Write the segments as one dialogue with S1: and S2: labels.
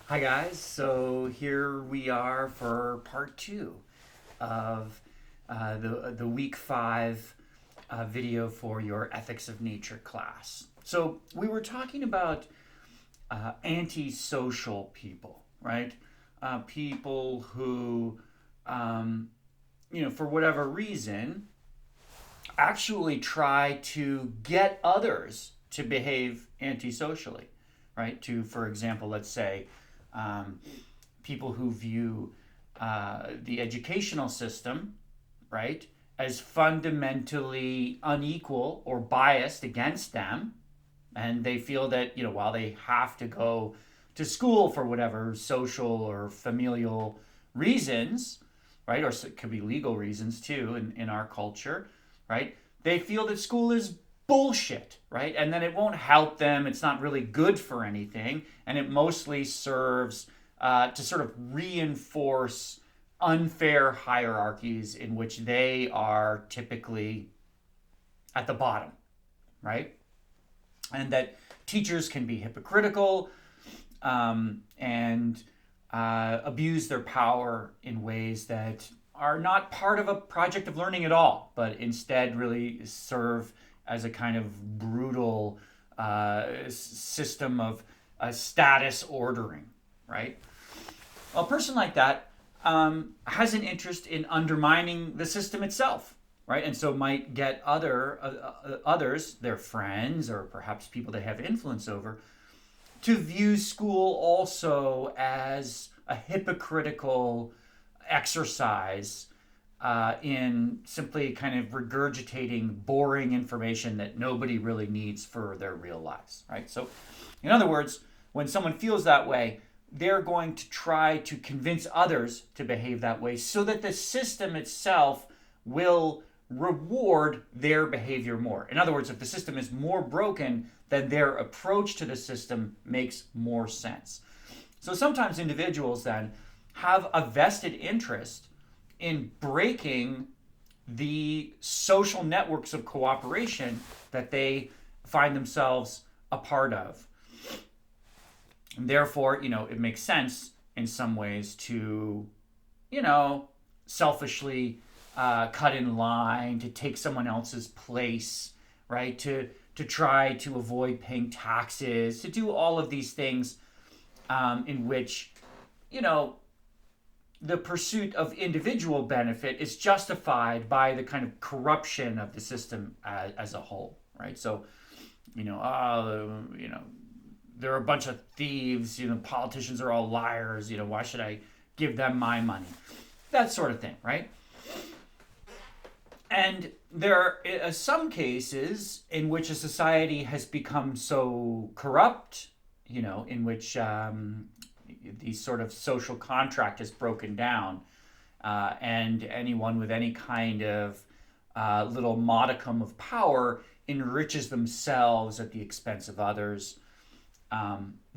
S1: Hi guys, so here we are for part two of the week five video for your Ethics of Nature class. So we were talking about antisocial people, right? People who, um, for whatever reason, actually try to get others to behave antisocially, right? To, for example, let's say um, people who view the educational system, right, as fundamentally unequal or biased against them. And they feel that, while they have to go to school for whatever social or familial reasons, right, or it could be legal reasons too in our culture, right, they feel that school is bullshit, right? And then it won't help them. It's not really good for anything. And it mostly serves to sort of reinforce unfair hierarchies in which they are typically at the bottom, right? And that teachers can be hypocritical and abuse their power in ways that are not part of a project of learning at all, but instead really serve as a kind of brutal system of status ordering, right? Well, a person like that has an interest in undermining the system itself, right? And so might get others, their friends, or perhaps people they have influence over, to view school also as a hypocritical exercise in simply kind of regurgitating boring information that nobody really needs for their real lives, right? So, in other words, when someone feels that way, they're going to try to convince others to behave that way so that the system itself will reward their behavior more. In other words, if the system is more broken, then their approach to the system makes more sense. So sometimes individuals then have a vested interest in breaking the social networks of cooperation that they find themselves a part of. And therefore, it makes sense in some ways to, you know, selfishly cut in line, to take someone else's place, right? To try to avoid paying taxes, to do all of these things in which, you know, the pursuit of individual benefit is justified by the kind of corruption of the system as a whole, right? So, they're a bunch of thieves. Politicians are all liars. Why should I give them my money? That sort of thing, right? And there are some cases in which a society has become so corrupt, in which the sort of social contract is broken down, and anyone with any kind of little modicum of power enriches themselves at the expense of others,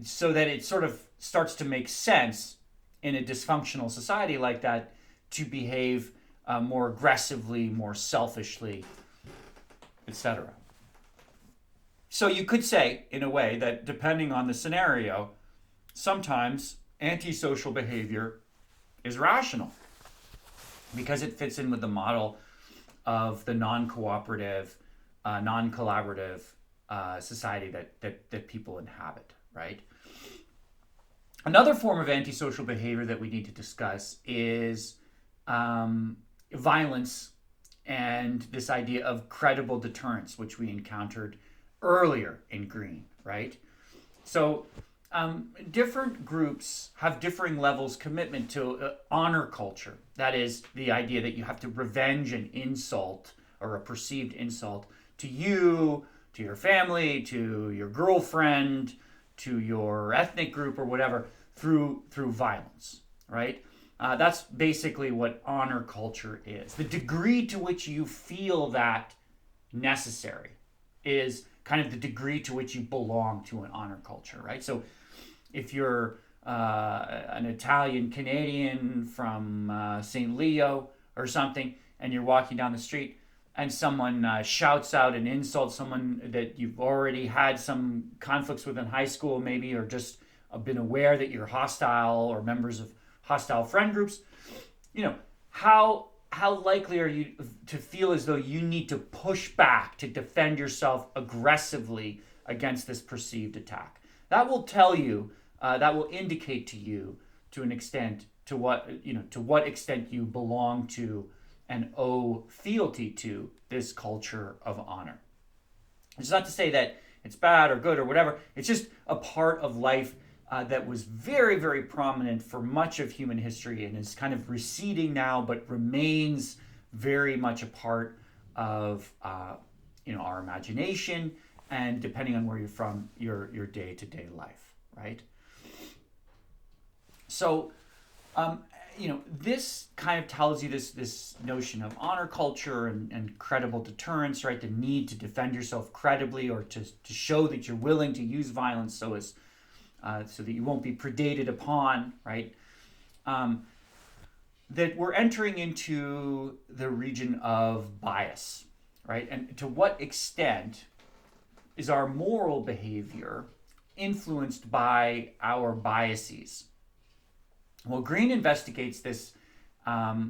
S1: so that it sort of starts to make sense in a dysfunctional society like that to behave more aggressively, more selfishly, etc. So you could say, in a way, that depending on the scenario, sometimes antisocial behavior is rational because it fits in with the model of the non-cooperative, non-collaborative society that people inhabit, right? Another form of antisocial behavior that we need to discuss is violence and this idea of credible deterrence, which we encountered earlier in Green, right? So different groups have differing levels commitment to honor culture. That is the idea that you have to revenge an insult or a perceived insult to you, to your family, to your girlfriend, to your ethnic group or whatever through violence, right? That's basically what honor culture is. The degree to which you feel that necessary is kind of the degree to which you belong to an honor culture, right? So if you're an Italian Canadian from St. Leo or something, and you're walking down the street and someone shouts out and insults someone that you've already had some conflicts with in high school, maybe, or just been aware that you're hostile or members of hostile friend groups, you know, how likely are you to feel as though you need to push back to defend yourself aggressively against this perceived attack? That will tell you, that will indicate to you, to an extent, to what extent you belong to and owe fealty to this culture of honor. It's not to say that it's bad or good or whatever. It's just a part of life that was very, very prominent for much of human history and is kind of receding now, but remains very much a part of our imagination, and depending on where you're from, your day-to-day life, right? So, this kind of tells you this notion of honor culture and credible deterrence, right? The need to defend yourself credibly, or to show that you're willing to use violence so that you won't be predated upon, right? That we're entering into the region of bias, right? And to what extent is our moral behavior influenced by our biases? Well, Green investigates this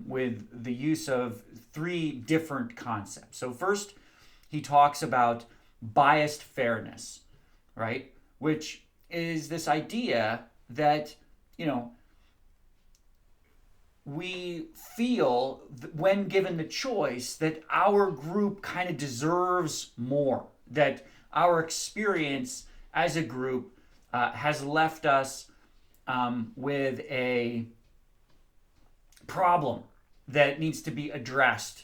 S1: with the use of three different concepts. So first, he talks about biased fairness, right? Which is this idea that, we feel when given the choice that our group kind of deserves more, that our experience as a group has left us with a problem that needs to be addressed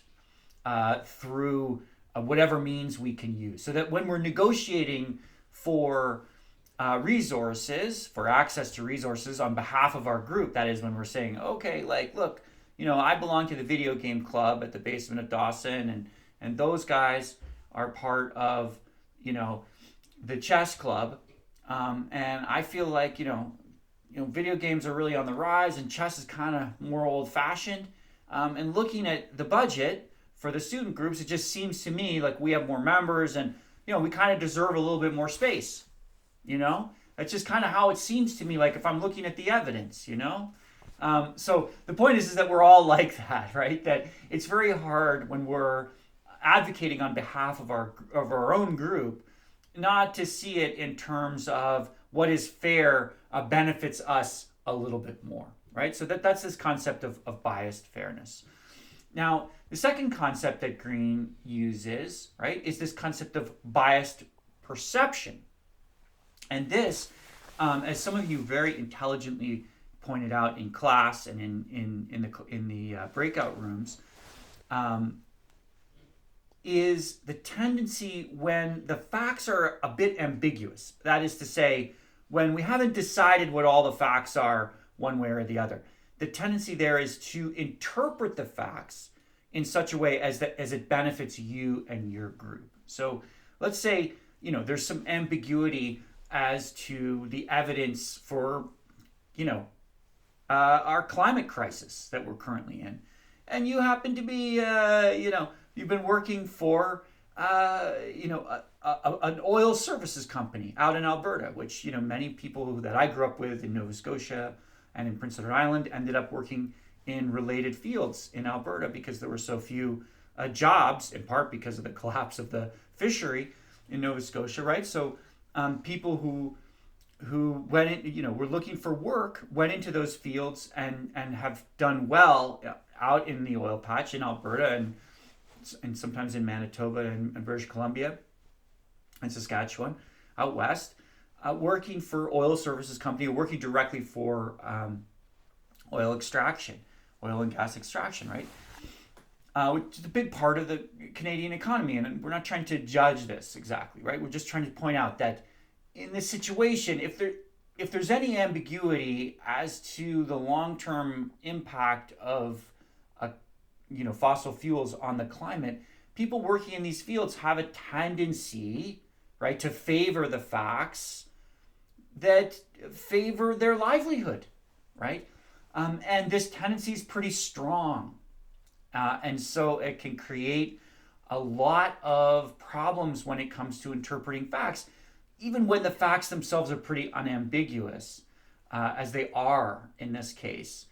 S1: through whatever means we can use. So that when we're negotiating for resources, for access to resources on behalf of our group, that is when we're saying, okay, look, I belong to the video game club at the basement of Dawson, and those guys are part of, the chess club, and I feel like, video games are really on the rise, and chess is kind of more old-fashioned. And looking at the budget for the student groups, it just seems to me like we have more members, and we kind of deserve a little bit more space. That's just kind of how it seems to me. Like if I'm looking at the evidence, So the point is that we're all like that, right? That it's very hard when we're advocating on behalf of our own group, not to see it in terms of what is fair benefits us a little bit more, right? So that's this concept of biased fairness. Now, the second concept that Green uses, right, is this concept of biased perception. And this, as some of you very intelligently pointed out in class and in the breakout rooms, is the tendency when the facts are a bit ambiguous. That is to say, when we haven't decided what all the facts are one way or the other. The tendency there is to interpret the facts in such a way as it benefits you and your group. So let's say, there's some ambiguity as to the evidence for, our climate crisis that we're currently in. And you happen to be, you've been working for, an oil services company out in Alberta, which, many people that I grew up with in Nova Scotia and in Prince Edward Island ended up working in related fields in Alberta because there were so few jobs, in part because of the collapse of the fishery in Nova Scotia, right? So people who went in, were looking for work, went into those fields and have done well out in the oil patch in Alberta and sometimes in Manitoba and British Columbia and Saskatchewan out west, working for oil services company, working directly for oil and gas extraction, right? Which is a big part of the Canadian economy. And we're not trying to judge this exactly, right? We're just trying to point out that in this situation, if there's any ambiguity as to the long-term impact of fossil fuels on the climate, people working in these fields have a tendency, right, to favor the facts that favor their livelihood, right? And this tendency is pretty strong. And so it can create a lot of problems when it comes to interpreting facts, even when the facts themselves are pretty unambiguous. as they are in this case,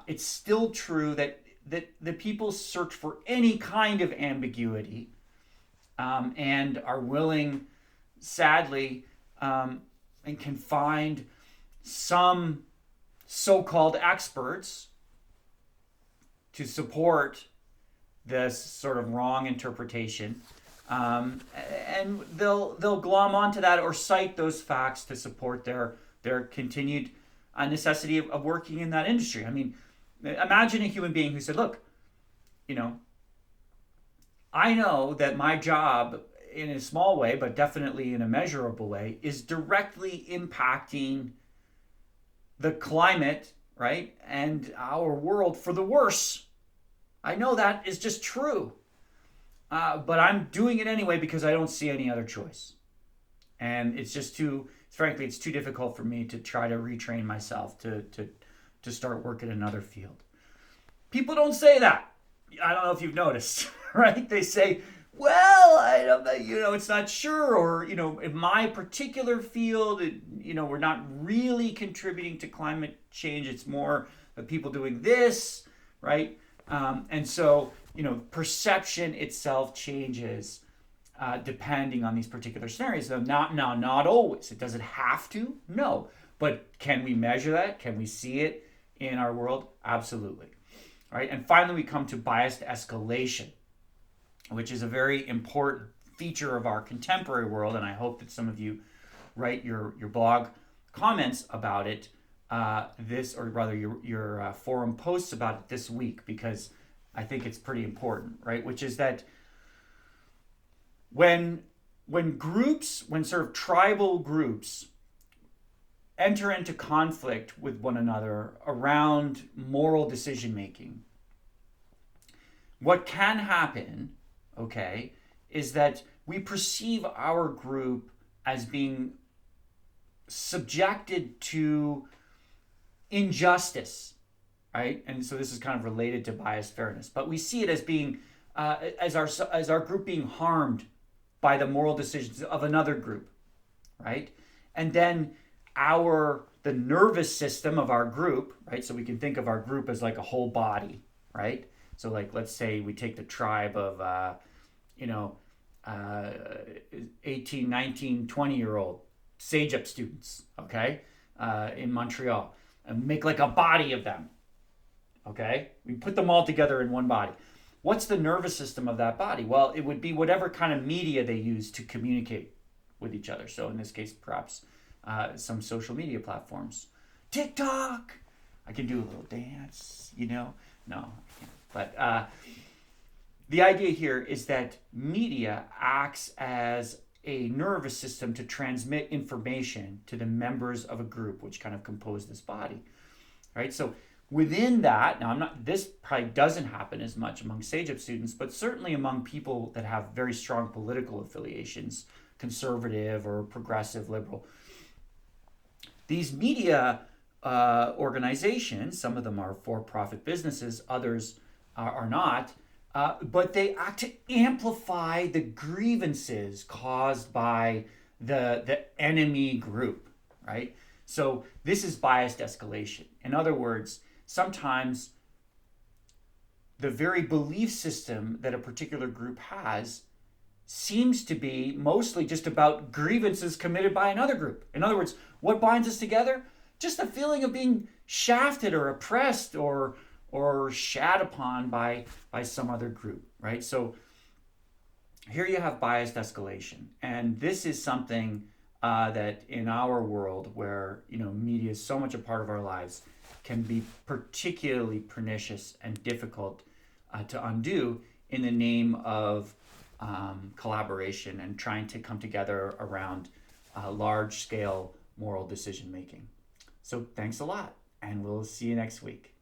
S1: it's still true that the people search for any kind of ambiguity, and are willing, sadly, and can find some so-called experts to support this sort of wrong interpretation, and they'll glom onto that or cite those facts to support their continued necessity of working in that industry. I mean, imagine a human being who said, "Look, you know, I know that my job, in a small way, but definitely in a measurable way, is directly impacting the climate, right, and our world for the worse. I know that is just true, but I'm doing it anyway because I don't see any other choice, and it's just too, frankly, it's too difficult for me to try to retrain myself to start work in another field." People don't say that. I don't know if you've noticed, right? They say, "Well, I don't know, it's not sure," or, in my particular field, we're not really contributing to climate change. It's more the people doing this, right? And so, perception itself changes depending on these particular scenarios. So not always. Does it have to? No. But can we measure that? Can we see it in our world? Absolutely. All right. And finally, we come to biased escalation, which is a very important feature of our contemporary world. And I hope that some of you write your blog comments about it, or rather your forum posts about it this week, because I think it's pretty important, right? Which is that when sort of tribal groups enter into conflict with one another around moral decision making, what can happen, okay, is that we perceive our group as being subjected to injustice, right? And so this is kind of related to biased fairness, but we see it as being as our group being harmed by the moral decisions of another group, right? And then the nervous system of our group, right? So we can think of our group as like a whole body, right? So like, let's say we take the tribe of 18, 19, 20-year-old CEGEP students, okay, in Montreal, and make like a body of them, okay? We put them all together in one body. What's the nervous system of that body? Well, it would be whatever kind of media they use to communicate with each other. So in this case, perhaps some social media platforms. TikTok! I can do a little dance, No, I can't. But the idea here is that media acts as a nervous system to transmit information to the members of a group, which kind of compose this body, right? So within that, now this probably doesn't happen as much among CEGEP students, but certainly among people that have very strong political affiliations, conservative or progressive, liberal. These media organizations, some of them are for-profit businesses, others are not, but they act to amplify the grievances caused by the enemy group, right? So this is biased escalation. In other words, sometimes the very belief system that a particular group has seems to be mostly just about grievances committed by another group. In other words, what binds us together? Just the feeling of being shafted or oppressed or shat upon by some other group, right? So here you have biased escalation, and this is something that in our world, where media is so much a part of our lives, can be particularly pernicious and difficult to undo in the name of collaboration and trying to come together around large-scale moral decision making. So thanks a lot, and we'll see you next week.